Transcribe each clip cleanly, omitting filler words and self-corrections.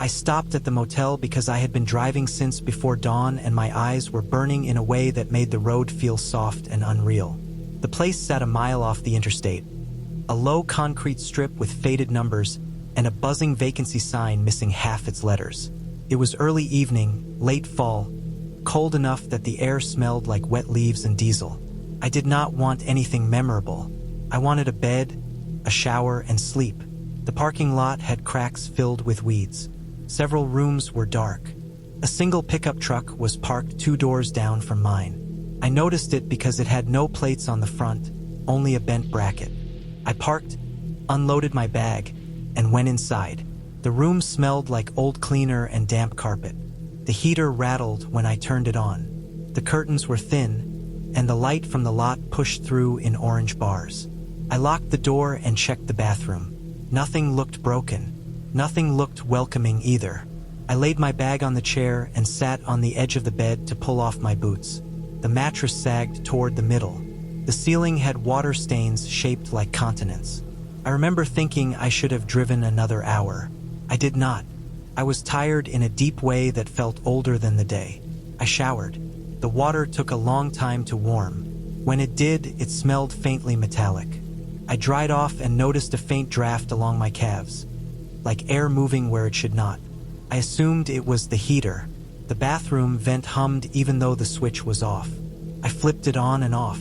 I stopped at the motel because I had been driving since before dawn and my eyes were burning in a way that made the road feel soft and unreal. The place sat a mile off the interstate, a low concrete strip with faded numbers and a buzzing vacancy sign missing half its letters. It was early evening, late fall, cold enough that the air smelled like wet leaves and diesel. I did not want anything memorable. I wanted a bed, a shower, and sleep. The parking lot had cracks filled with weeds. Several rooms were dark. A single pickup truck was parked 2 doors down from mine. I noticed it because it had no plates on the front, only a bent bracket. I parked, unloaded my bag, and went inside. The room smelled like old cleaner and damp carpet. The heater rattled when I turned it on. The curtains were thin, and the light from the lot pushed through in orange bars. I locked the door and checked the bathroom. Nothing looked broken. Nothing looked welcoming either. I laid my bag on the chair and sat on the edge of the bed to pull off my boots. The mattress sagged toward the middle. The ceiling had water stains shaped like continents. I remember thinking I should have driven another hour. I did not. I was tired in a deep way that felt older than the day. I showered. The water took a long time to warm. When it did, it smelled faintly metallic. I dried off and noticed a faint draft along my calves, like air moving where it should not. I assumed it was the heater. The bathroom vent hummed even though the switch was off. I flipped it on and off.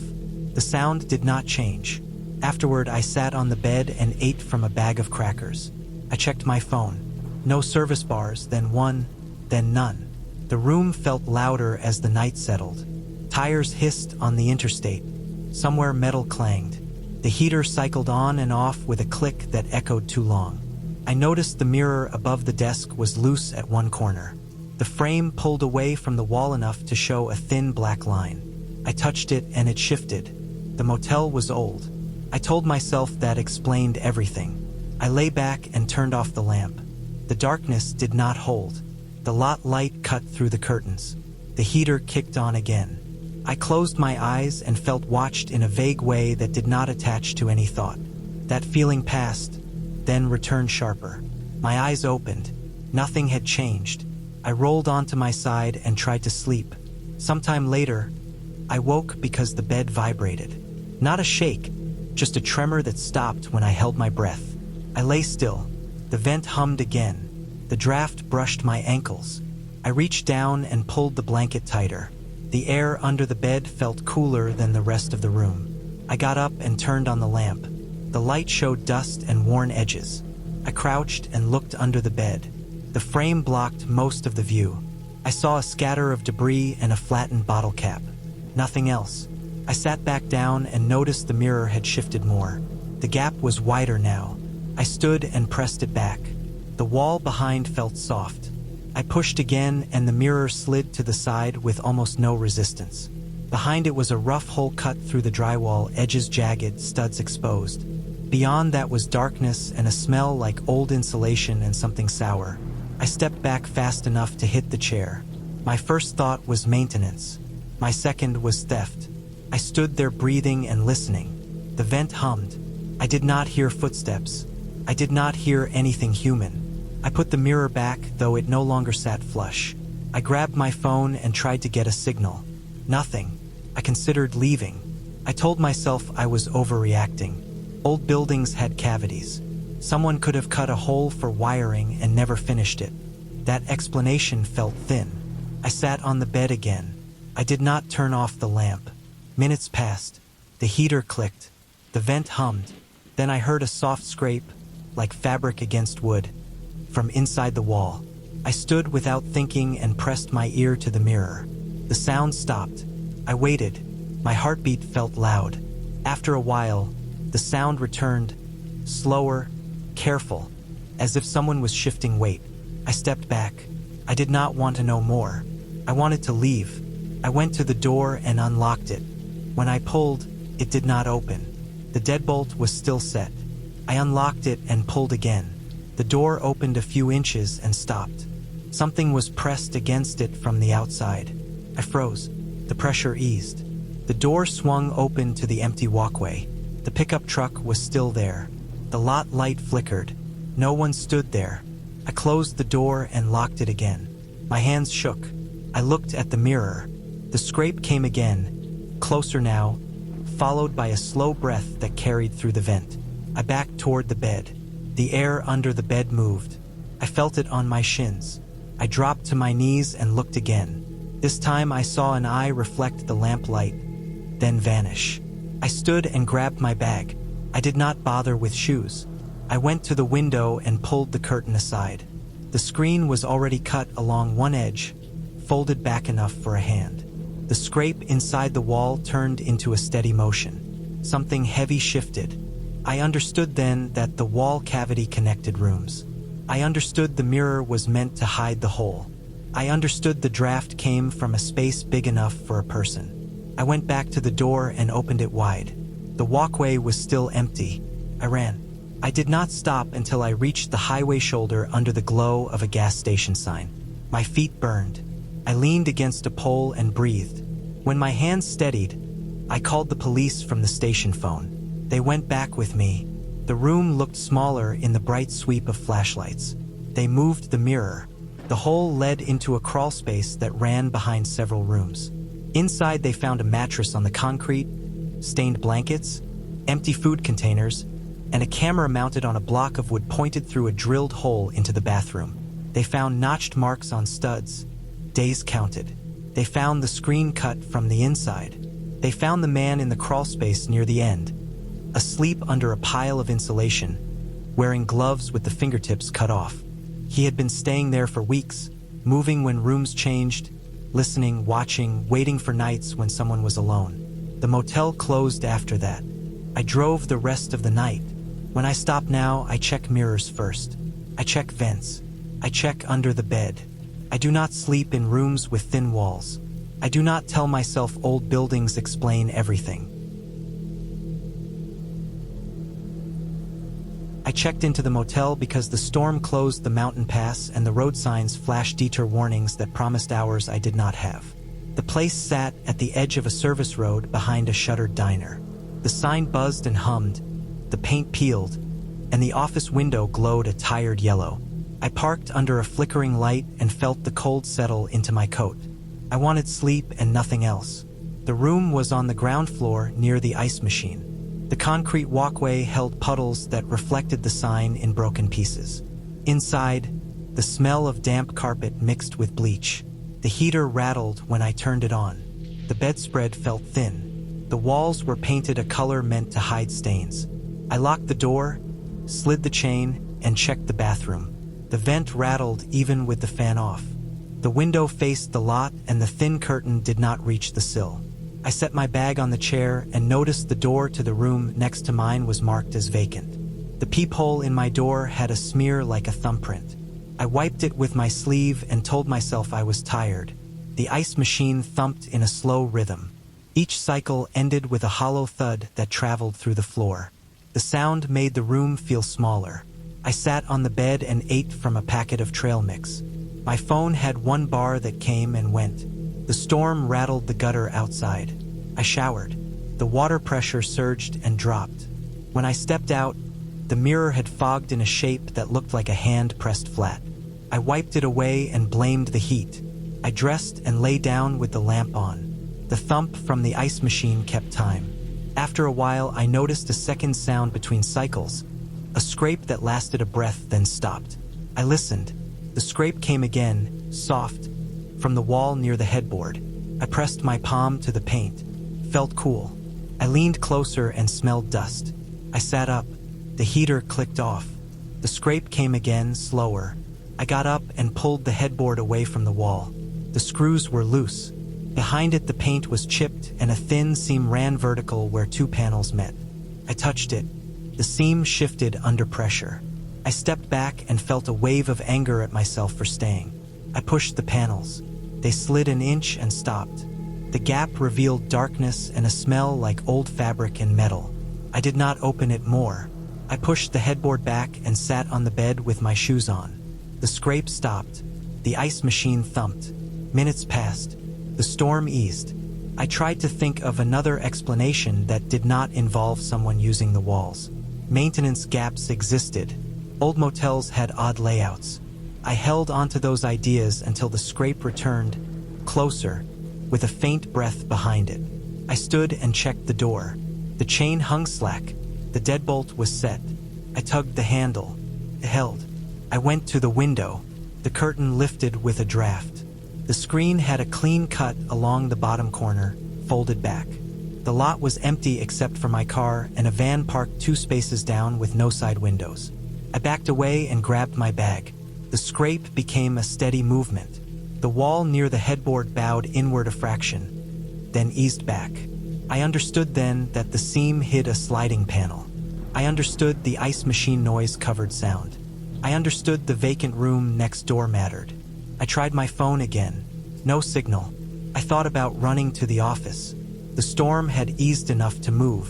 The sound did not change. Afterward, I sat on the bed and ate from a bag of crackers. I checked my phone. No service bars, then one, then none. The room felt louder as the night settled. Tires hissed on the interstate. Somewhere metal clanged. The heater cycled on and off with a click that echoed too long. I noticed the mirror above the desk was loose at one corner. The frame pulled away from the wall enough to show a thin black line. I touched it and it shifted. The motel was old. I told myself that explained everything. I lay back and turned off the lamp. The darkness did not hold. The lot light cut through the curtains. The heater kicked on again. I closed my eyes and felt watched in a vague way that did not attach to any thought. That feeling passed, then returned sharper. My eyes opened. Nothing had changed. I rolled onto my side and tried to sleep. Sometime later, I woke because the bed vibrated. Not a shake, just a tremor that stopped when I held my breath. I lay still. The vent hummed again. The draft brushed my ankles. I reached down and pulled the blanket tighter. The air under the bed felt cooler than the rest of the room. I got up and turned on the lamp. The light showed dust and worn edges. I crouched and looked under the bed. The frame blocked most of the view. I saw a scatter of debris and a flattened bottle cap. Nothing else. I sat back down and noticed the mirror had shifted more. The gap was wider now. I stood and pressed it back. The wall behind felt soft. I pushed again and the mirror slid to the side with almost no resistance. Behind it was a rough hole cut through the drywall, edges jagged, studs exposed. Beyond that was darkness and a smell like old insulation and something sour. I stepped back fast enough to hit the chair. My first thought was maintenance. My second was theft. I stood there breathing and listening. The vent hummed. I did not hear footsteps. I did not hear anything human. I put the mirror back, though it no longer sat flush. I grabbed my phone and tried to get a signal. Nothing. I considered leaving. I told myself I was overreacting. Old buildings had cavities. Someone could have cut a hole for wiring and never finished it. That explanation felt thin. I sat on the bed again. I did not turn off the lamp. Minutes passed. The heater clicked. The vent hummed. Then I heard a soft scrape, like fabric against wood, from inside the wall. I stood without thinking and pressed my ear to the mirror. The sound stopped. I waited. My heartbeat felt loud. After a while, the sound returned, slower, careful, as if someone was shifting weight. I stepped back. I did not want to know more. I wanted to leave. I went to the door and unlocked it. When I pulled, it did not open. The deadbolt was still set. I unlocked it and pulled again. The door opened a few inches and stopped. Something was pressed against it from the outside. I froze. The pressure eased. The door swung open to the empty walkway. The pickup truck was still there. The lot light flickered. No one stood there. I closed the door and locked it again. My hands shook. I looked at the mirror. The scrape came again, closer now, followed by a slow breath that carried through the vent. I backed toward the bed. The air under the bed moved. I felt it on my shins. I dropped to my knees and looked again. This time I saw an eye reflect the lamplight, then vanish. I stood and grabbed my bag. I did not bother with shoes. I went to the window and pulled the curtain aside. The screen was already cut along one edge, folded back enough for a hand. The scrape inside the wall turned into a steady motion. Something heavy shifted. I understood then that the wall cavity connected rooms. I understood the mirror was meant to hide the hole. I understood the draft came from a space big enough for a person. I went back to the door and opened it wide. The walkway was still empty. I ran. I did not stop until I reached the highway shoulder under the glow of a gas station sign. My feet burned. I leaned against a pole and breathed. When my hands steadied, I called the police from the station phone. They went back with me. The room looked smaller in the bright sweep of flashlights. They moved the mirror. The hole led into a crawl space that ran behind several rooms. Inside they found a mattress on the concrete, stained blankets, empty food containers, and a camera mounted on a block of wood pointed through a drilled hole into the bathroom. They found notched marks on studs, days counted. They found the screen cut from the inside. They found the man in the crawl space near the end, asleep under a pile of insulation, wearing gloves with the fingertips cut off. He had been staying there for weeks, moving when rooms changed, listening, watching, waiting for nights when someone was alone. The motel closed after that. I drove the rest of the night. When I stop now, I check mirrors first. I check vents. I check under the bed. I do not sleep in rooms with thin walls. I do not tell myself old buildings explain everything. I checked into the motel because the storm closed the mountain pass and the road signs flashed detour warnings that promised hours I did not have. The place sat at the edge of a service road behind a shuttered diner. The sign buzzed and hummed, the paint peeled, and the office window glowed a tired yellow. I parked under a flickering light and felt the cold settle into my coat. I wanted sleep and nothing else. The room was on the ground floor near the ice machine. The concrete walkway held puddles that reflected the sign in broken pieces. Inside, the smell of damp carpet mixed with bleach. The heater rattled when I turned it on. The bedspread felt thin. The walls were painted a color meant to hide stains. I locked the door, slid the chain, and checked the bathroom. The vent rattled even with the fan off. The window faced the lot and the thin curtain did not reach the sill. I set my bag on the chair and noticed the door to the room next to mine was marked as vacant. The peephole in my door had a smear like a thumbprint. I wiped it with my sleeve and told myself I was tired. The ice machine thumped in a slow rhythm. Each cycle ended with a hollow thud that traveled through the floor. The sound made the room feel smaller. I sat on the bed and ate from a packet of trail mix. My phone had one bar that came and went. The storm rattled the gutter outside. I showered. The water pressure surged and dropped. When I stepped out, the mirror had fogged in a shape that looked like a hand pressed flat. I wiped it away and blamed the heat. I dressed and lay down with the lamp on. The thump from the ice machine kept time. After a while, I noticed a second sound between cycles, a scrape that lasted a breath then stopped. I listened. The scrape came again, soft, from the wall near the headboard. I pressed my palm to the paint. Felt cool. I leaned closer and smelled dust. I sat up. The heater clicked off. The scrape came again, slower. I got up and pulled the headboard away from the wall. The screws were loose. Behind it, the paint was chipped and a thin seam ran vertical where two panels met. I touched it. The seam shifted under pressure. I stepped back and felt a wave of anger at myself for staying. I pushed the panels. They slid an inch and stopped. The gap revealed darkness and a smell like old fabric and metal. I did not open it more. I pushed the headboard back and sat on the bed with my shoes on. The scrape stopped. The ice machine thumped. Minutes passed. The storm eased. I tried to think of another explanation that did not involve someone using the walls. Maintenance gaps existed. Old motels had odd layouts. I held onto those ideas until the scrape returned, closer, with a faint breath behind it. I stood and checked the door. The chain hung slack. The deadbolt was set. I tugged the handle. It held. I went to the window. The curtain lifted with a draft. The screen had a clean cut along the bottom corner, folded back. The lot was empty except for my car and a van parked 2 spaces down with no side windows. I backed away and grabbed my bag. The scrape became a steady movement. The wall near the headboard bowed inward a fraction, then eased back. I understood then that the seam hid a sliding panel. I understood the ice machine noise covered sound. I understood the vacant room next door mattered. I tried my phone again. No signal. I thought about running to the office. The storm had eased enough to move.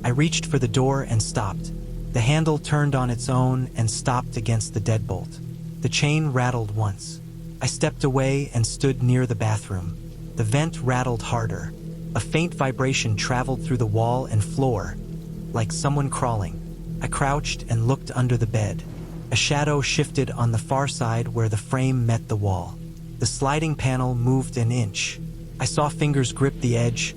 I reached for the door and stopped. The handle turned on its own and stopped against the deadbolt. The chain rattled once. I stepped away and stood near the bathroom. The vent rattled harder. A faint vibration traveled through the wall and floor, like someone crawling. I crouched and looked under the bed. A shadow shifted on the far side where the frame met the wall. The sliding panel moved an inch. I saw fingers grip the edge,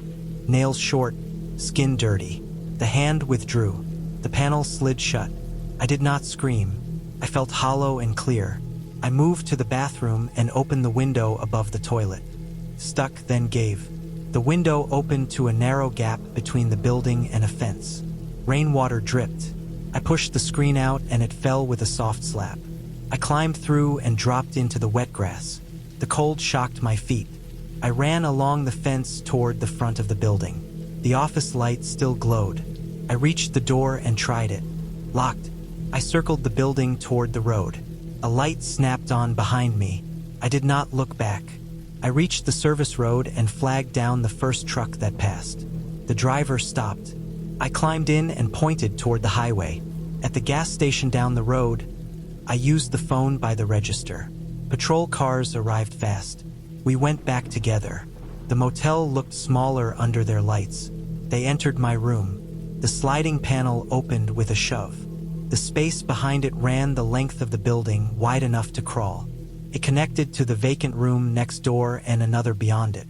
nails short, skin dirty. The hand withdrew. The panel slid shut. I did not scream. I felt hollow and clear. I moved to the bathroom and opened the window above the toilet. Stuck, then gave. The window opened to a narrow gap between the building and a fence. Rainwater dripped. I pushed the screen out and it fell with a soft slap. I climbed through and dropped into the wet grass. The cold shocked my feet. I ran along the fence toward the front of the building. The office light still glowed. I reached the door and tried it. Locked. I circled the building toward the road. A light snapped on behind me. I did not look back. I reached the service road and flagged down the first truck that passed. The driver stopped. I climbed in and pointed toward the highway. At the gas station down the road, I used the phone by the register. Patrol cars arrived fast. We went back together. The motel looked smaller under their lights. They entered my room. The sliding panel opened with a shove. The space behind it ran the length of the building, wide enough to crawl. It connected to the vacant room next door and another beyond it.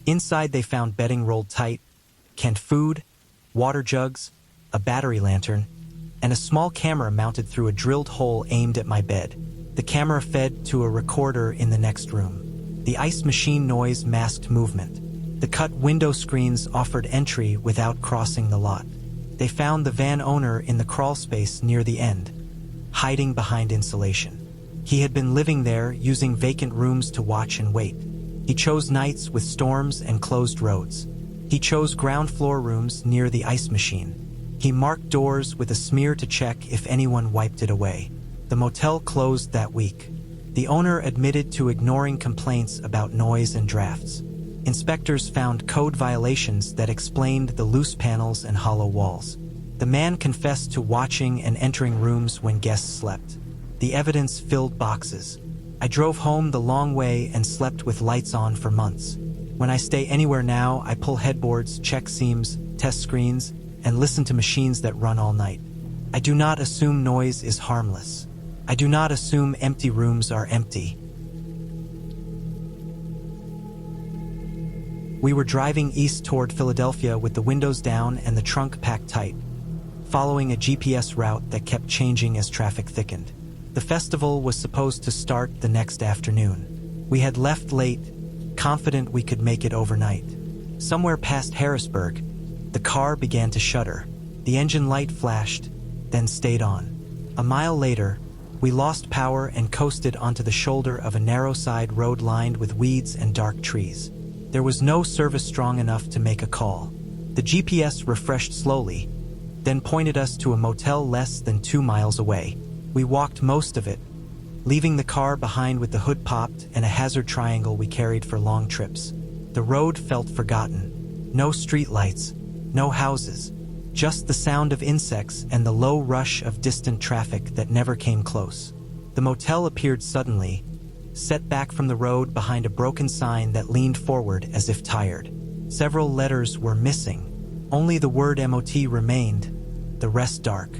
Inside they found bedding rolled tight, canned food, water jugs, a battery lantern, and a small camera mounted through a drilled hole aimed at my bed. The camera fed to a recorder in the next room. The ice machine noise masked movement. The cut window screens offered entry without crossing the lot. They found the van owner in the crawl space near the end, hiding behind insulation. He had been living there, using vacant rooms to watch and wait. He chose nights with storms and closed roads. He chose ground floor rooms near the ice machine. He marked doors with a smear to check if anyone wiped it away. The motel closed that week. The owner admitted to ignoring complaints about noise and drafts. Inspectors found code violations that explained the loose panels and hollow walls. The man confessed to watching and entering rooms when guests slept. The evidence filled boxes. I drove home the long way and slept with lights on for months. When I stay anywhere now, I pull headboards, check seams, test screens, and listen to machines that run all night. I do not assume noise is harmless. I do not assume empty rooms are empty. We were driving east toward Philadelphia with the windows down and the trunk packed tight, following a GPS route that kept changing as traffic thickened. The festival was supposed to start the next afternoon. We had left late, confident we could make it overnight. Somewhere past Harrisburg, the car began to shudder. The engine light flashed, then stayed on. A mile later, we lost power and coasted onto the shoulder of a narrow side road lined with weeds and dark trees. There was no service strong enough to make a call. The GPS refreshed slowly, then pointed us to a motel less than 2 miles away. We walked most of it, leaving the car behind with the hood popped and a hazard triangle we carried for long trips. The road felt forgotten. No streetlights, no houses, just the sound of insects and the low rush of distant traffic that never came close. The motel appeared suddenly, set back from the road behind a broken sign that leaned forward as if tired. Several letters were missing. Only the word MOT remained, the rest dark.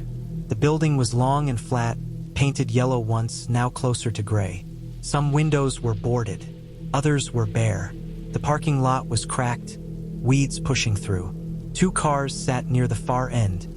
The building was long and flat, painted yellow once, now closer to gray. Some windows were boarded, others were bare. The parking lot was cracked, weeds pushing through. 2 cars sat near the far end,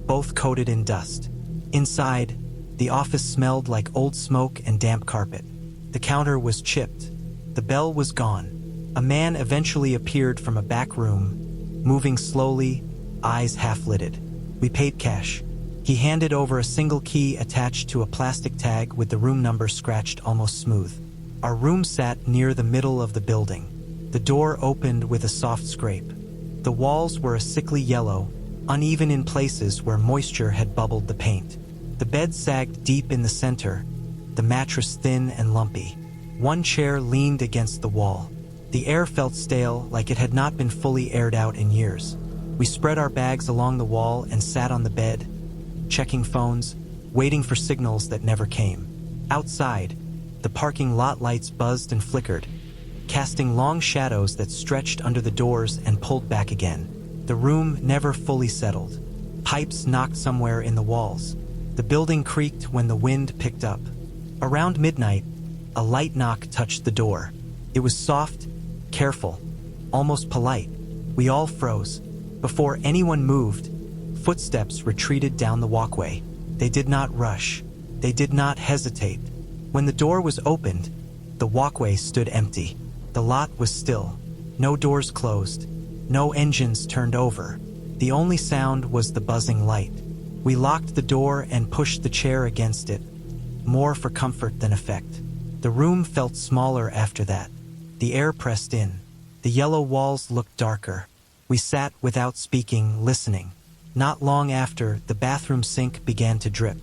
both coated in dust. Inside, the office smelled like old smoke and damp carpet. The counter was chipped. The bell was gone. A man eventually appeared from a back room, moving slowly, eyes half-lidded. We paid cash. He handed over a single key attached to a plastic tag with the room number scratched almost smooth. Our room sat near the middle of the building. The door opened with a soft scrape. The walls were a sickly yellow, uneven in places where moisture had bubbled the paint. The bed sagged deep in the center, the mattress thin and lumpy. One chair leaned against the wall. The air felt stale, like it had not been fully aired out in years. We spread our bags along the wall and sat on the bed, checking phones, waiting for signals that never came. Outside, the parking lot lights buzzed and flickered, casting long shadows that stretched under the doors and pulled back again. The room never fully settled. Pipes knocked somewhere in the walls. The building creaked when the wind picked up. Around midnight, a light knock touched the door. It was soft, careful, almost polite. We all froze. Before anyone moved, footsteps retreated down the walkway. They did not rush. They did not hesitate. When the door was opened, the walkway stood empty. The lot was still. No doors closed. No engines turned over. The only sound was the buzzing light. We locked the door and pushed the chair against it, more for comfort than effect. The room felt smaller after that. The air pressed in. The yellow walls looked darker. We sat without speaking, listening. Not long after, the bathroom sink began to drip.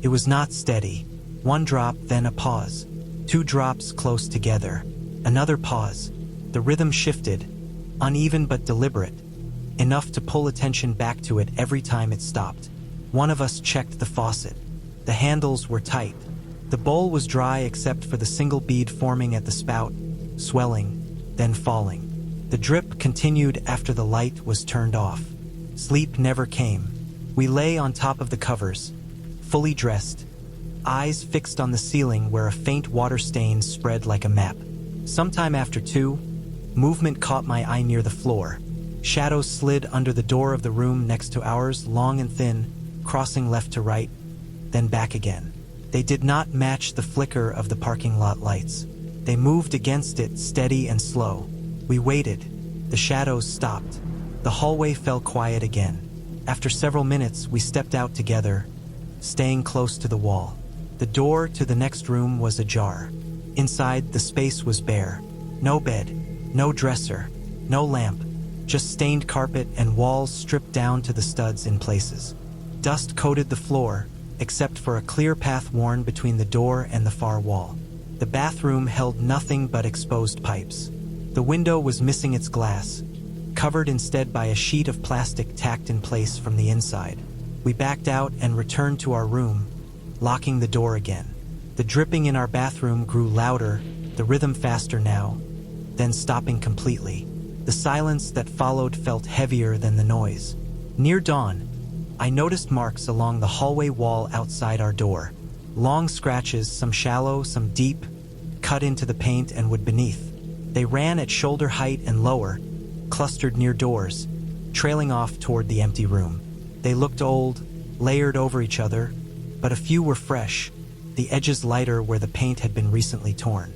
It was not steady. 1 drop, then a pause. 2 drops close together. Another pause. The rhythm shifted, uneven but deliberate, enough to pull attention back to it every time it stopped. One of us checked the faucet. The handles were tight. The bowl was dry except for the single bead forming at the spout, swelling, then falling. The drip continued after the light was turned off. Sleep never came. We lay on top of the covers, fully dressed, eyes fixed on the ceiling where a faint water stain spread like a map. Sometime after 2, movement caught my eye near the floor. Shadows slid under the door of the room next to ours, long and thin, crossing left to right, then back again. They did not match the flicker of the parking lot lights. They moved against it, steady and slow. We waited. The shadows stopped. The hallway fell quiet again. After several minutes, we stepped out together, staying close to the wall. The door to the next room was ajar. Inside, the space was bare. No bed, no dresser, no lamp, just stained carpet and walls stripped down to the studs in places. Dust coated the floor, except for a clear path worn between the door and the far wall. The bathroom held nothing but exposed pipes. The window was missing its glass, covered instead by a sheet of plastic tacked in place from the inside. We backed out and returned to our room, locking the door again. The dripping in our bathroom grew louder, the rhythm faster now, then stopping completely. The silence that followed felt heavier than the noise. Near dawn, I noticed marks along the hallway wall outside our door. Long scratches, some shallow, some deep, cut into the paint and wood beneath. They ran at shoulder height and lower, clustered near doors, trailing off toward the empty room. They looked old, layered over each other, but a few were fresh, the edges lighter where the paint had been recently torn.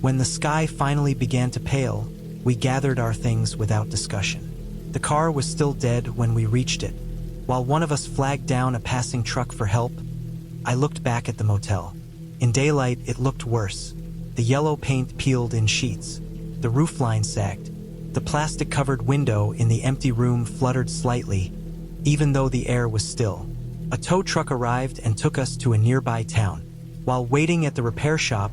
When the sky finally began to pale, we gathered our things without discussion. The car was still dead when we reached it. While one of us flagged down a passing truck for help, I looked back at the motel. In daylight, it looked worse. The yellow paint peeled in sheets. The roofline sagged. The plastic-covered window in the empty room fluttered slightly, even though the air was still. A tow truck arrived and took us to a nearby town. While waiting at the repair shop,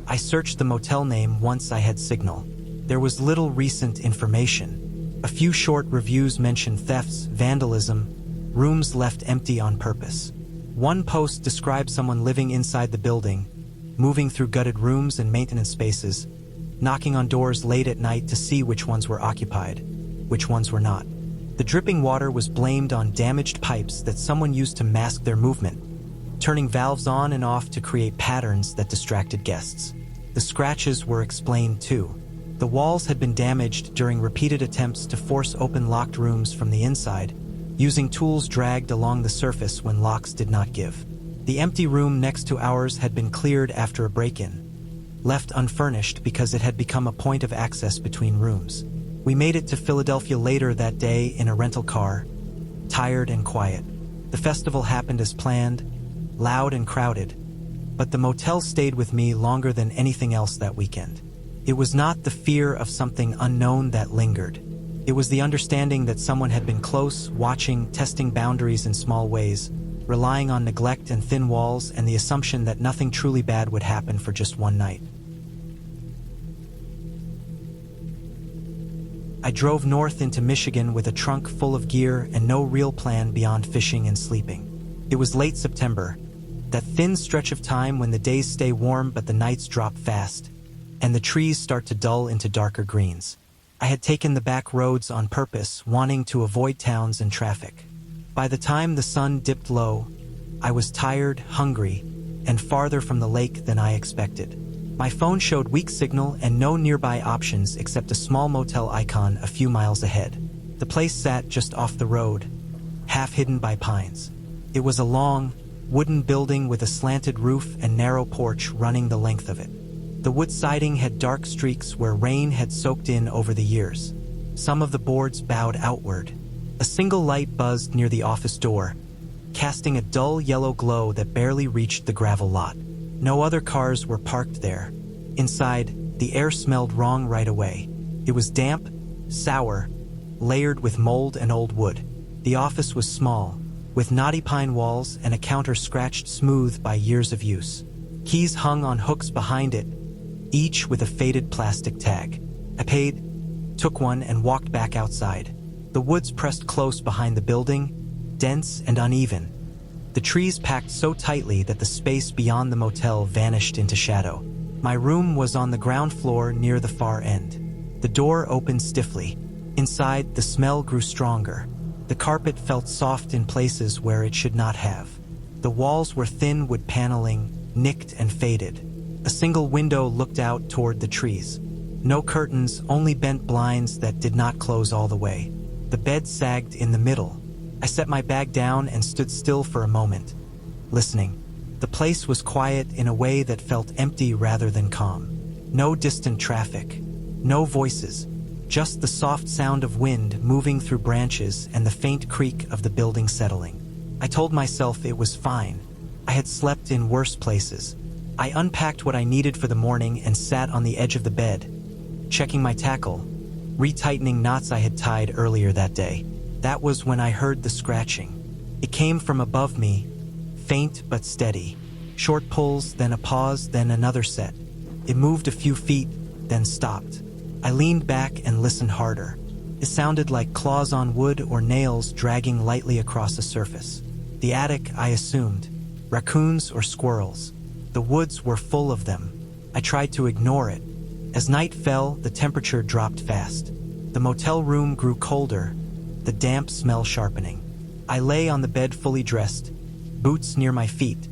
I searched the motel name once I had signal. There was little recent information. A few short reviews mentioned thefts, vandalism, rooms left empty on purpose. One post described someone living inside the building, moving through gutted rooms and maintenance spaces, knocking on doors late at night to see which ones were occupied, which ones were not. The dripping water was blamed on damaged pipes that someone used to mask their movement. turning valves on and off to create patterns that distracted guests. The scratches were explained too. The walls had been damaged during repeated attempts to force open locked rooms from the inside, using tools dragged along the surface when locks did not give. The empty room next to ours had been cleared after a break-in, left unfurnished because it had become a point of access between rooms. We made it to Philadelphia later that day in a rental car, tired and quiet. The festival happened as planned, loud and crowded, but the motel stayed with me longer than anything else that weekend. It was not the fear of something unknown that lingered. It was the understanding that someone had been close, watching, testing boundaries in small ways, relying on neglect and thin walls, and the assumption that nothing truly bad would happen for just one night. I drove north into Michigan with a trunk full of gear and no real plan beyond fishing and sleeping. It was late September, that thin stretch of time when the days stay warm but the nights drop fast, and the trees start to dull into darker greens. I had taken the back roads on purpose, wanting to avoid towns and traffic. By the time the sun dipped low, I was tired, hungry, and farther from the lake than I expected. My phone showed weak signal and no nearby options except a small motel icon a few miles ahead. The place sat just off the road, half hidden by pines. It was a long, wooden building with a slanted roof and narrow porch running the length of it. The wood siding had dark streaks where rain had soaked in over the years. Some of the boards bowed outward. A single light buzzed near the office door, casting a dull yellow glow that barely reached the gravel lot. No other cars were parked there. Inside, the air smelled wrong right away. It was damp, sour, layered with mold and old wood. The office was small, with knotty pine walls and a counter scratched smooth by years of use. Keys hung on hooks behind it, each with a faded plastic tag. I paid, took one, and walked back outside. The woods pressed close behind the building, dense and uneven. The trees packed so tightly that the space beyond the motel vanished into shadow. My room was on the ground floor near the far end. The door opened stiffly. Inside, the smell grew stronger. The carpet felt soft in places where it should not have. The walls were thin wood paneling, nicked and faded. A single window looked out toward the trees. No curtains, only bent blinds that did not close all the way. The bed sagged in the middle. I set my bag down and stood still for a moment, listening. The place was quiet in a way that felt empty rather than calm. No distant traffic, no voices, just the soft sound of wind moving through branches and the faint creak of the building settling. I told myself it was fine. I had slept in worse places. I unpacked what I needed for the morning and sat on the edge of the bed, checking my tackle, retightening knots I had tied earlier that day. That was when I heard the scratching. It came from above me, faint but steady. Short pulls, then a pause, then another set. It moved a few feet, then stopped. I leaned back and listened harder. It sounded like claws on wood or nails dragging lightly across a surface. The attic, I assumed. Raccoons or squirrels. The woods were full of them. I tried to ignore it. As night fell, the temperature dropped fast. The motel room grew colder, the damp smell sharpening. I lay on the bed fully dressed, boots near my feet,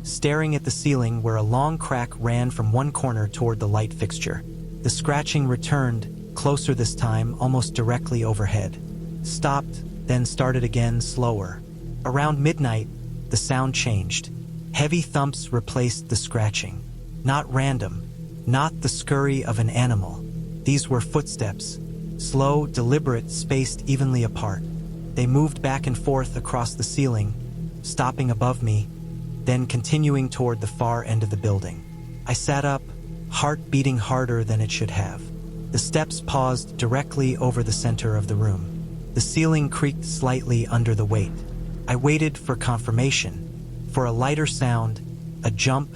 staring at the ceiling where a long crack ran from one corner toward the light fixture. The scratching returned, closer this time, almost directly overhead. Stopped, then started again, slower. Around midnight, the sound changed. Heavy thumps replaced the scratching. Not random, not the scurry of an animal. These were footsteps, slow, deliberate, spaced evenly apart. They moved back and forth across the ceiling, stopping above me, then continuing toward the far end of the building. I sat up, heart beating harder than it should have. The steps paused directly over the center of the room. The ceiling creaked slightly under the weight. I waited for confirmation, for a lighter sound, a jump,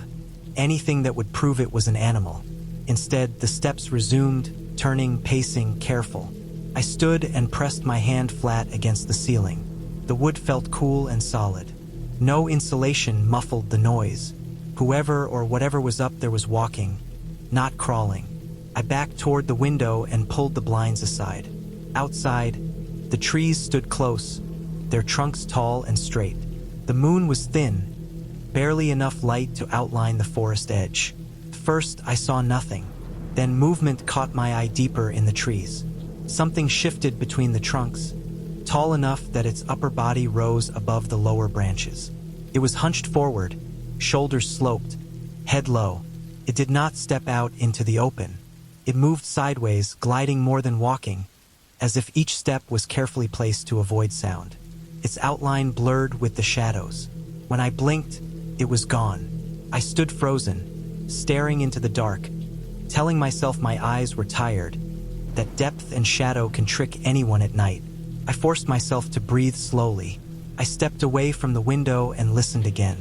anything that would prove it was an animal. Instead, the steps resumed, turning, pacing, careful. I stood and pressed my hand flat against the ceiling. The wood felt cool and solid. No insulation muffled the noise. Whoever or whatever was up there was walking, not crawling. I backed toward the window and pulled the blinds aside. Outside, the trees stood close, their trunks tall and straight. The moon was thin, barely enough light to outline the forest edge. First, I saw nothing. Then movement caught my eye deeper in the trees. Something shifted between the trunks, tall enough that its upper body rose above the lower branches. It was hunched forward, shoulders sloped, head low. It did not step out into the open. It moved sideways, gliding more than walking, as if each step was carefully placed to avoid sound. Its outline blurred with the shadows. When I blinked, it was gone. I stood frozen, staring into the dark, telling myself my eyes were tired, that depth and shadow can trick anyone at night. I forced myself to breathe slowly. I stepped away from the window and listened again.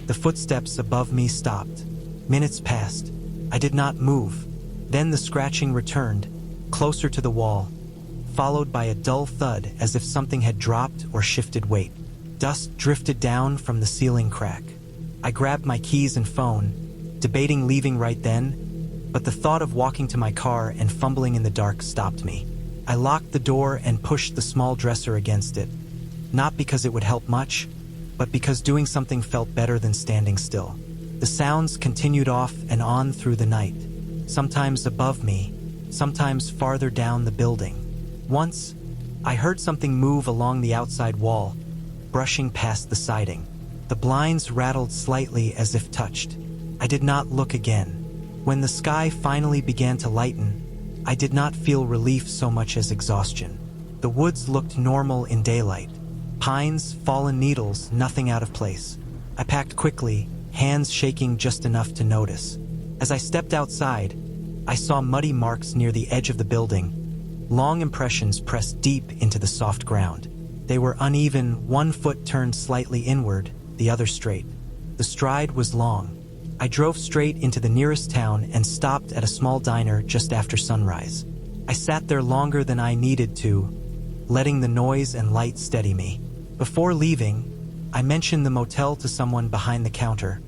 The footsteps above me stopped. Minutes passed. I did not move. Then the scratching returned, closer to the wall, followed by a dull thud as if something had dropped or shifted weight. Dust drifted down from the ceiling crack. I grabbed my keys and phone, debating leaving right then, but the thought of walking to my car and fumbling in the dark stopped me. I locked the door and pushed the small dresser against it, not because it would help much, but because doing something felt better than standing still. The sounds continued off and on through the night, sometimes above me, sometimes farther down the building. Once, I heard something move along the outside wall, brushing past the siding. The blinds rattled slightly as if touched. I did not look again. When the sky finally began to lighten, I did not feel relief so much as exhaustion. The woods looked normal in daylight. Pines, fallen needles, nothing out of place. I packed quickly, hands shaking just enough to notice. As I stepped outside, I saw muddy marks near the edge of the building, long impressions pressed deep into the soft ground. They were uneven, one foot turned slightly inward, the other straight. The stride was long. I drove straight into the nearest town and stopped at a small diner just after sunrise. I sat there longer than I needed to, letting the noise and light steady me. Before leaving, I mentioned the motel to someone behind the counter,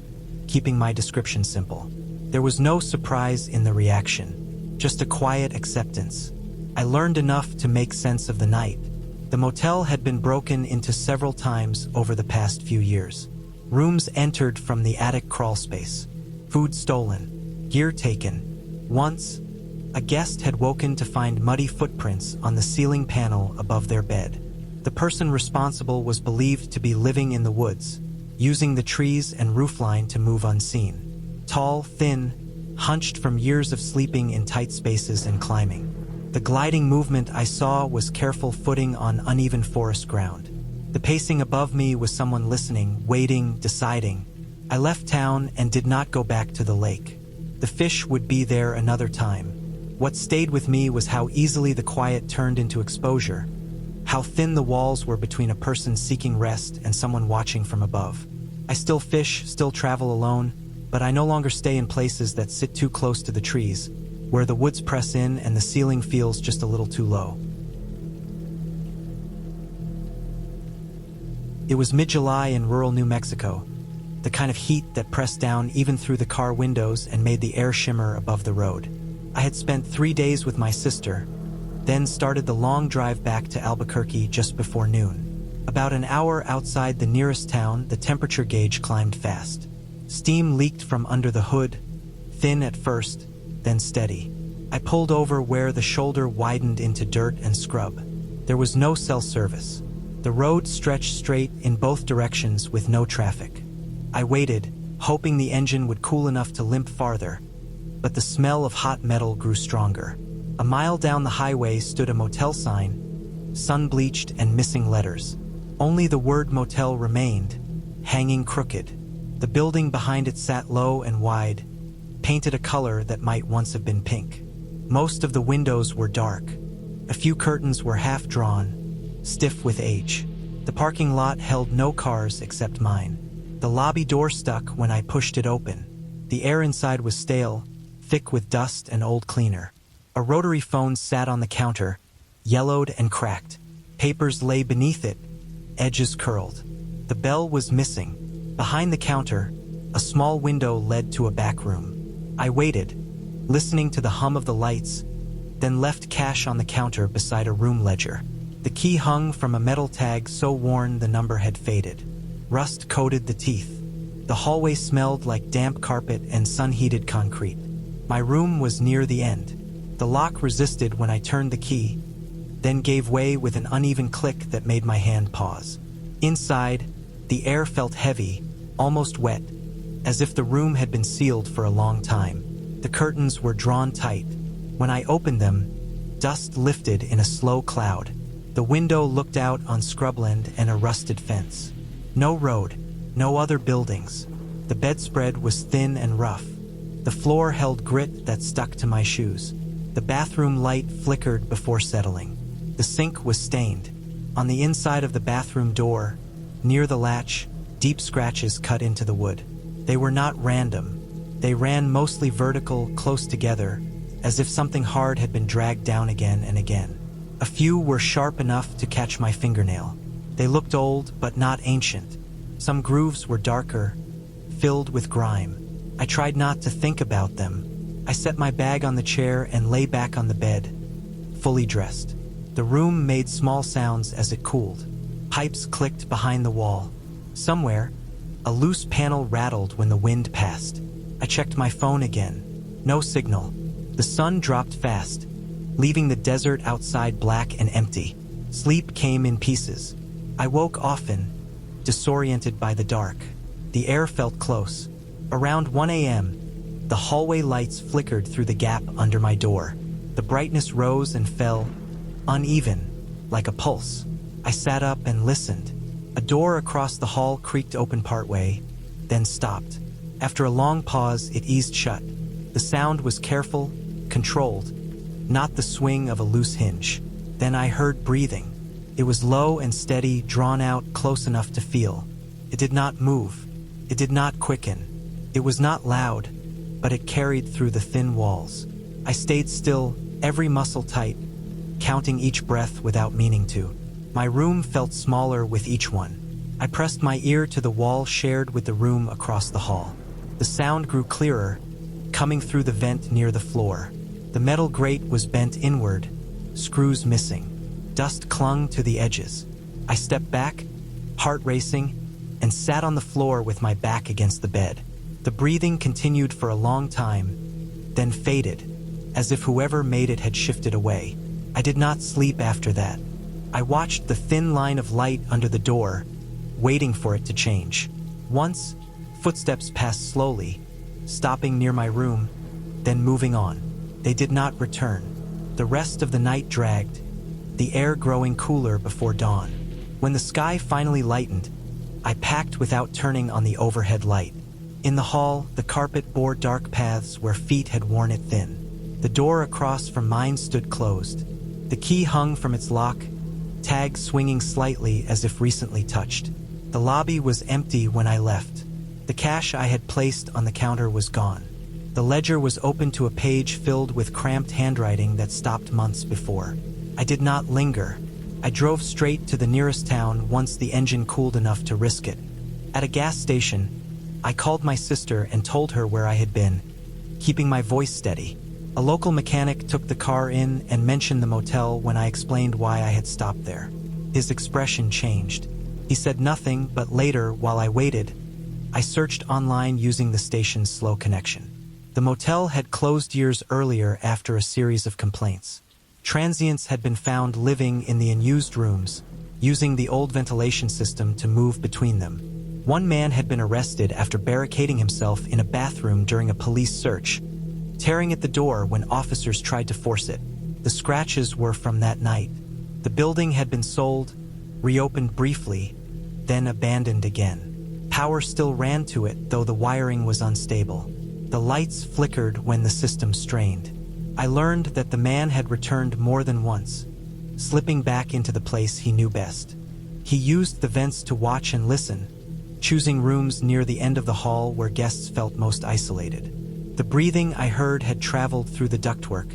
keeping my description simple. There was no surprise in the reaction, just a quiet acceptance. I learned enough to make sense of the night. The motel had been broken into several times over the past few years. Rooms entered from the attic crawl space, food stolen, gear taken. Once, a guest had woken to find muddy footprints on the ceiling panel above their bed. The person responsible was believed to be living in the woods, using the trees and roofline to move unseen. Tall, thin, hunched from years of sleeping in tight spaces and climbing. The gliding movement I saw was careful footing on uneven forest ground. The pacing above me was someone listening, waiting, deciding. I left town and did not go back to the lake. The fish would be there another time. What stayed with me was how easily the quiet turned into exposure, how thin the walls were between a person seeking rest and someone watching from above. I still fish, still travel alone, but I no longer stay in places that sit too close to the trees, where the woods press in and the ceiling feels just a little too low. It was mid-July in rural New Mexico, the kind of heat that pressed down even through the car windows and made the air shimmer above the road. I had spent 3 days with my sister, then started the long drive back to Albuquerque just before noon. About an hour outside the nearest town, the temperature gauge climbed fast. Steam leaked from under the hood, thin at first, then steady. I pulled over where the shoulder widened into dirt and scrub. There was no cell service. The road stretched straight in both directions with no traffic. I waited, hoping the engine would cool enough to limp farther, but the smell of hot metal grew stronger. A mile down the highway stood a motel sign, sun-bleached and missing letters. Only the word motel remained, hanging crooked. The building behind it sat low and wide, painted a color that might once have been pink. Most of the windows were dark. A few curtains were half-drawn, stiff with age. The parking lot held no cars except mine. The lobby door stuck when I pushed it open. The air inside was stale, thick with dust and old cleaner. A rotary phone sat on the counter, yellowed and cracked. Papers lay beneath it, edges curled. The bell was missing. Behind the counter, a small window led to a back room. I waited, listening to the hum of the lights, then left cash on the counter beside a room ledger. The key hung from a metal tag so worn the number had faded. Rust coated the teeth. The hallway smelled like damp carpet and sun-heated concrete. My room was near the end. The lock resisted when I turned the key, then gave way with an uneven click that made my hand pause. Inside, the air felt heavy, almost wet, as if the room had been sealed for a long time. The curtains were drawn tight. When I opened them, dust lifted in a slow cloud. The window looked out on scrubland and a rusted fence. No road, no other buildings. The bedspread was thin and rough. The floor held grit that stuck to my shoes. The bathroom light flickered before settling. The sink was stained. On the inside of the bathroom door, near the latch, deep scratches cut into the wood. They were not random. They ran mostly vertical, close together, as if something hard had been dragged down again and again. A few were sharp enough to catch my fingernail. They looked old, but not ancient. Some grooves were darker, filled with grime. I tried not to think about them. I set my bag on the chair and lay back on the bed, fully dressed. The room made small sounds as it cooled. Pipes clicked behind the wall. Somewhere, a loose panel rattled when the wind passed. I checked my phone again. No signal. The sun dropped fast, leaving the desert outside black and empty. Sleep came in pieces. I woke often, disoriented by the dark. The air felt close. Around 1 a.m., the hallway lights flickered through the gap under my door. The brightness rose and fell, uneven, like a pulse. I sat up and listened. A door across the hall creaked open partway, then stopped. After a long pause, it eased shut. The sound was careful, controlled, not the swing of a loose hinge. Then I heard breathing. It was low and steady, drawn out close enough to feel. It did not move. It did not quicken. It was not loud, but it carried through the thin walls. I stayed still, every muscle tight, counting each breath without meaning to. My room felt smaller with each one. I pressed my ear to the wall shared with the room across the hall. The sound grew clearer, coming through the vent near the floor. The metal grate was bent inward, screws missing. Dust clung to the edges. I stepped back, heart racing, and sat on the floor with my back against the bed. The breathing continued for a long time, then faded, as if whoever made it had shifted away. I did not sleep after that. I watched the thin line of light under the door, waiting for it to change. Once, footsteps passed slowly, stopping near my room, then moving on. They did not return. The rest of the night dragged, the air growing cooler before dawn. When the sky finally lightened, I packed without turning on the overhead light. In the hall, the carpet bore dark paths where feet had worn it thin. The door across from mine stood closed. The key hung from its lock, tag swinging slightly as if recently touched. The lobby was empty when I left. The cash I had placed on the counter was gone. The ledger was open to a page filled with cramped handwriting that stopped months before. I did not linger. I drove straight to the nearest town once the engine cooled enough to risk it. At a gas station, I called my sister and told her where I had been, keeping my voice steady. A local mechanic took the car in and mentioned the motel when I explained why I had stopped there. His expression changed. He said nothing, but later, while I waited, I searched online using the station's slow connection. The motel had closed years earlier after a series of complaints. Transients had been found living in the unused rooms, using the old ventilation system to move between them. One man had been arrested after barricading himself in a bathroom during a police search, tearing at the door when officers tried to force it. The scratches were from that night. The building had been sold, reopened briefly, then abandoned again. Power still ran to it, though the wiring was unstable. The lights flickered when the system strained. I learned that the man had returned more than once, slipping back into the place he knew best. He used the vents to watch and listen, choosing rooms near the end of the hall where guests felt most isolated. The breathing I heard had traveled through the ductwork,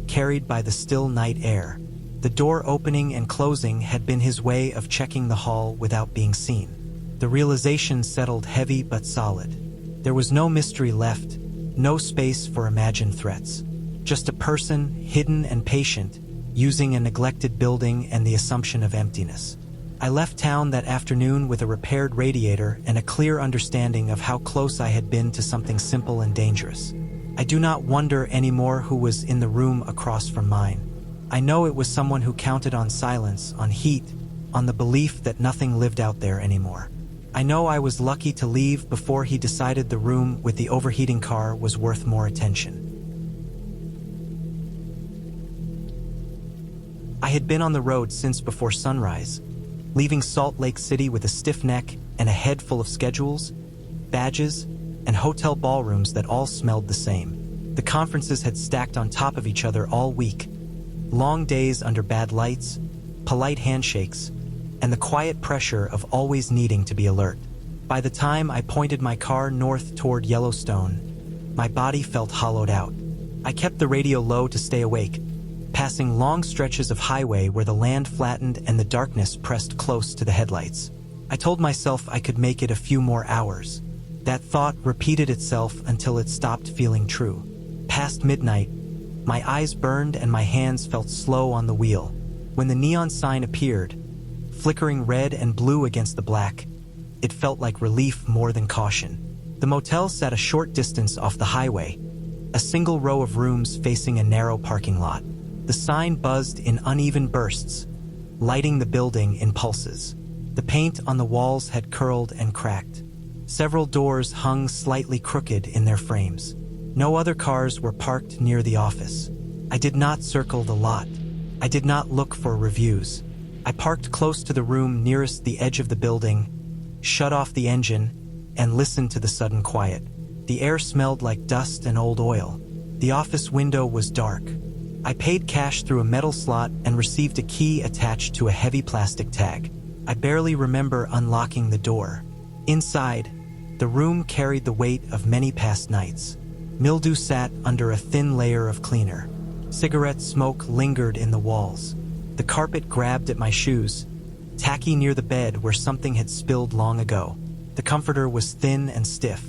carried by the still night air. The door opening and closing had been his way of checking the hall without being seen. The realization settled heavy but solid. There was no mystery left, no space for imagined threats. Just a person, hidden and patient, using a neglected building and the assumption of emptiness. I left town that afternoon with a repaired radiator and a clear understanding of how close I had been to something simple and dangerous. I do not wonder anymore who was in the room across from mine. I know it was someone who counted on silence, on heat, on the belief that nothing lived out there anymore. I know I was lucky to leave before he decided the room with the overheating car was worth more attention. I had been on the road since before sunrise, leaving Salt Lake City with a stiff neck and a head full of schedules, badges, and hotel ballrooms that all smelled the same. The conferences had stacked on top of each other all week. Long days under bad lights, polite handshakes, and the quiet pressure of always needing to be alert. By the time I pointed my car north toward Yellowstone, my body felt hollowed out. I kept the radio low to stay awake, passing long stretches of highway where the land flattened and the darkness pressed close to the headlights. I told myself I could make it a few more hours. That thought repeated itself until it stopped feeling true. Past midnight, my eyes burned and my hands felt slow on the wheel. When the neon sign appeared, flickering red and blue against the black, it felt like relief more than caution. The motel sat a short distance off the highway, a single row of rooms facing a narrow parking lot. The sign buzzed in uneven bursts, lighting the building in pulses. The paint on the walls had curled and cracked. Several doors hung slightly crooked in their frames. No other cars were parked near the office. I did not circle the lot. I did not look for reviews. I parked close to the room nearest the edge of the building, shut off the engine, and listened to the sudden quiet. The air smelled like dust and old oil. The office window was dark. I paid cash through a metal slot and received a key attached to a heavy plastic tag. I barely remember unlocking the door. Inside, the room carried the weight of many past nights. Mildew sat under a thin layer of cleaner. Cigarette smoke lingered in the walls. The carpet grabbed at my shoes, tacky near the bed where something had spilled long ago. The comforter was thin and stiff.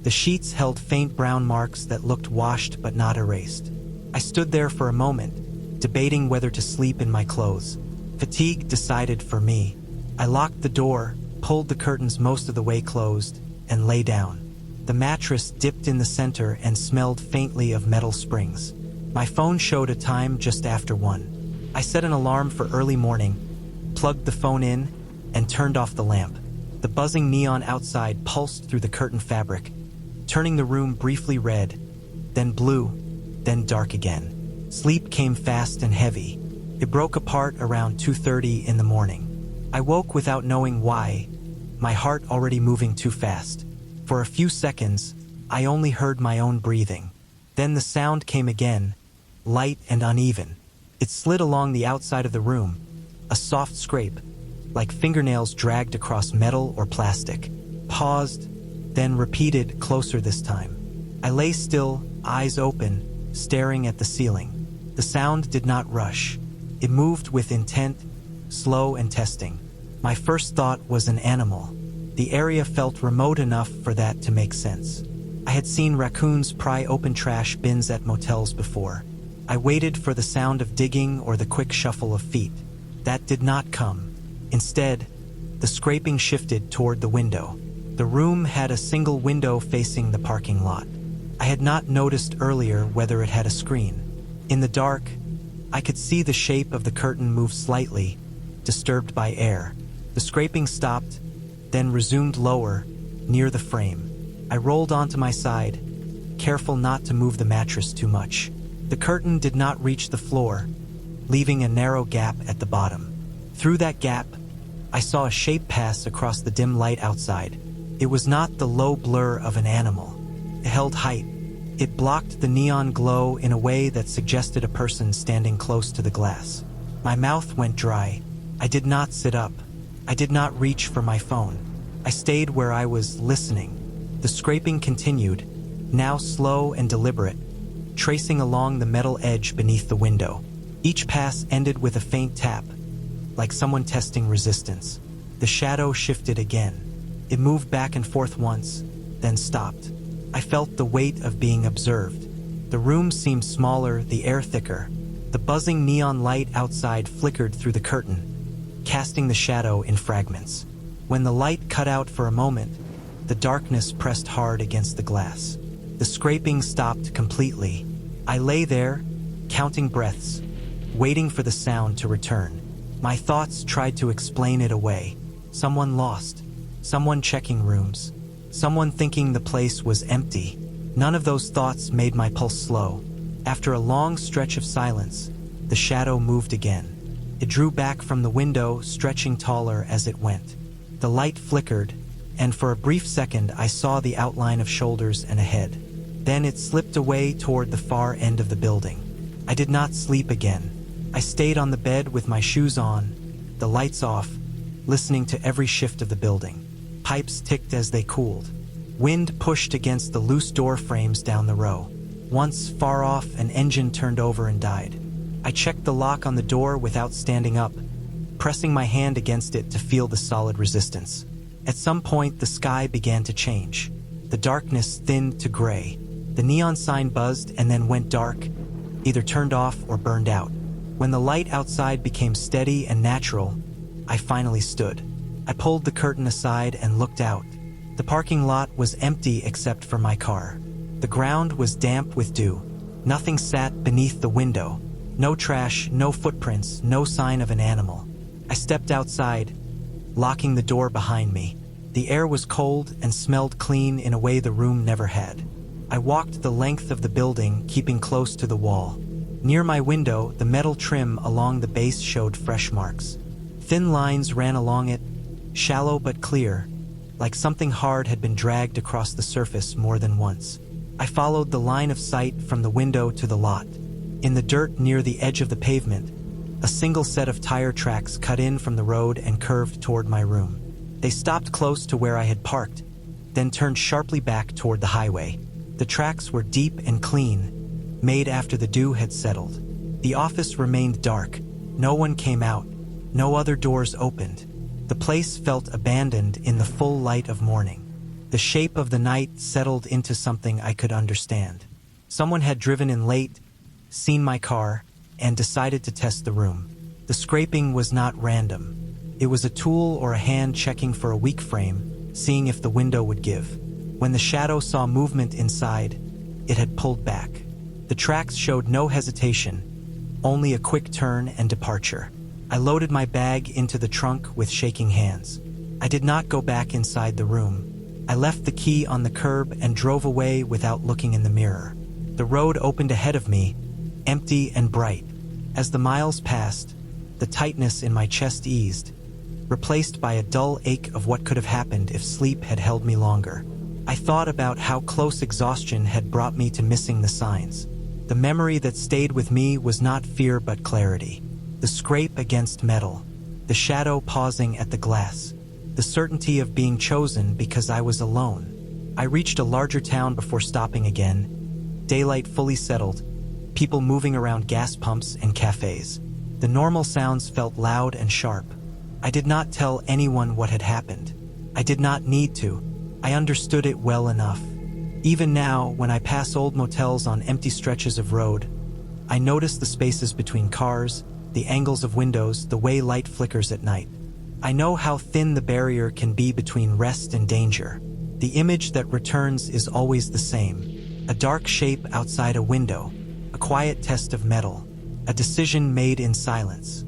The sheets held faint brown marks that looked washed but not erased. I stood there for a moment, debating whether to sleep in my clothes. Fatigue decided for me. I locked the door, pulled the curtains most of the way closed, and lay down. The mattress dipped in the center and smelled faintly of metal springs. My phone showed a time just after 1. I set an alarm for early morning, plugged the phone in, and turned off the lamp. The buzzing neon outside pulsed through the curtain fabric, turning the room briefly red, then blue, then dark again. Sleep came fast and heavy. It broke apart around 2:30 in the morning. I woke without knowing why, my heart already moving too fast. For a few seconds, I only heard my own breathing. Then the sound came again, light and uneven. It slid along the outside of the room, a soft scrape, like fingernails dragged across metal or plastic. Paused, then repeated closer this time. I lay still, eyes open, staring at the ceiling. The sound did not rush. It moved with intent, slow and testing. My first thought was an animal. The area felt remote enough for that to make sense. I had seen raccoons pry open trash bins at motels before. I waited for the sound of digging or the quick shuffle of feet. That did not come. Instead, the scraping shifted toward the window. The room had a single window facing the parking lot. I had not noticed earlier whether it had a screen. In the dark, I could see the shape of the curtain move slightly, disturbed by air. The scraping stopped, then resumed lower, near the frame. I rolled onto my side, careful not to move the mattress too much. The curtain did not reach the floor, leaving a narrow gap at the bottom. Through that gap, I saw a shape pass across the dim light outside. It was not the low blur of an animal. It held height. It blocked the neon glow in a way that suggested a person standing close to the glass. My mouth went dry. I did not sit up. I did not reach for my phone. I stayed where I was, listening. The scraping continued, now slow and deliberate, tracing along the metal edge beneath the window. Each pass ended with a faint tap, like someone testing resistance. The shadow shifted again. It moved back and forth once, then stopped. I felt the weight of being observed. The room seemed smaller, the air thicker. The buzzing neon light outside flickered through the curtain, casting the shadow in fragments. When the light cut out for a moment, the darkness pressed hard against the glass. The scraping stopped completely. I lay there, counting breaths, waiting for the sound to return. My thoughts tried to explain it away. Someone lost, someone checking rooms, someone thinking the place was empty. None of those thoughts made my pulse slow. After a long stretch of silence, the shadow moved again. It drew back from the window, stretching taller as it went. The light flickered, and for a brief second I saw the outline of shoulders and a head. Then it slipped away toward the far end of the building. I did not sleep again. I stayed on the bed with my shoes on, the lights off, listening to every shift of the building. Pipes ticked as they cooled. Wind pushed against the loose door frames down the row. Once, far off, an engine turned over and died. I checked the lock on the door without standing up, pressing my hand against it to feel the solid resistance. At some point, the sky began to change. The darkness thinned to gray. The neon sign buzzed and then went dark, either turned off or burned out. When the light outside became steady and natural, I finally stood. I pulled the curtain aside and looked out. The parking lot was empty except for my car. The ground was damp with dew. Nothing sat beneath the window. No trash, no footprints, no sign of an animal. I stepped outside, locking the door behind me. The air was cold and smelled clean in a way the room never had. I walked the length of the building, keeping close to the wall. Near my window, the metal trim along the base showed fresh marks. Thin lines ran along it, shallow but clear, like something hard had been dragged across the surface more than once. I followed the line of sight from the window to the lot. In the dirt near the edge of the pavement, a single set of tire tracks cut in from the road and curved toward my room. They stopped close to where I had parked, then turned sharply back toward the highway. The tracks were deep and clean, made after the dew had settled. The office remained dark. No one came out. No other doors opened. The place felt abandoned in the full light of morning. The shape of the night settled into something I could understand. Someone had driven in late, seen my car, and decided to test the room. The scraping was not random. It was a tool or a hand checking for a weak frame, seeing if the window would give. When the shadow saw movement inside, it had pulled back. The tracks showed no hesitation, only a quick turn and departure. I loaded my bag into the trunk with shaking hands. I did not go back inside the room. I left the key on the curb and drove away without looking in the mirror. The road opened ahead of me, empty and bright. As the miles passed, the tightness in my chest eased, replaced by a dull ache of what could have happened if sleep had held me longer. I thought about how close exhaustion had brought me to missing the signs. The memory that stayed with me was not fear but clarity. The scrape against metal, the shadow pausing at the glass, the certainty of being chosen because I was alone. I reached a larger town before stopping again. Daylight fully settled, people moving around gas pumps and cafes. The normal sounds felt loud and sharp. I did not tell anyone what had happened. I did not need to. I understood it well enough. Even now, when I pass old motels on empty stretches of road, I notice the spaces between cars, the angles of windows, the way light flickers at night. I know how thin the barrier can be between rest and danger. The image that returns is always the same. A dark shape outside a window, a quiet test of metal, a decision made in silence.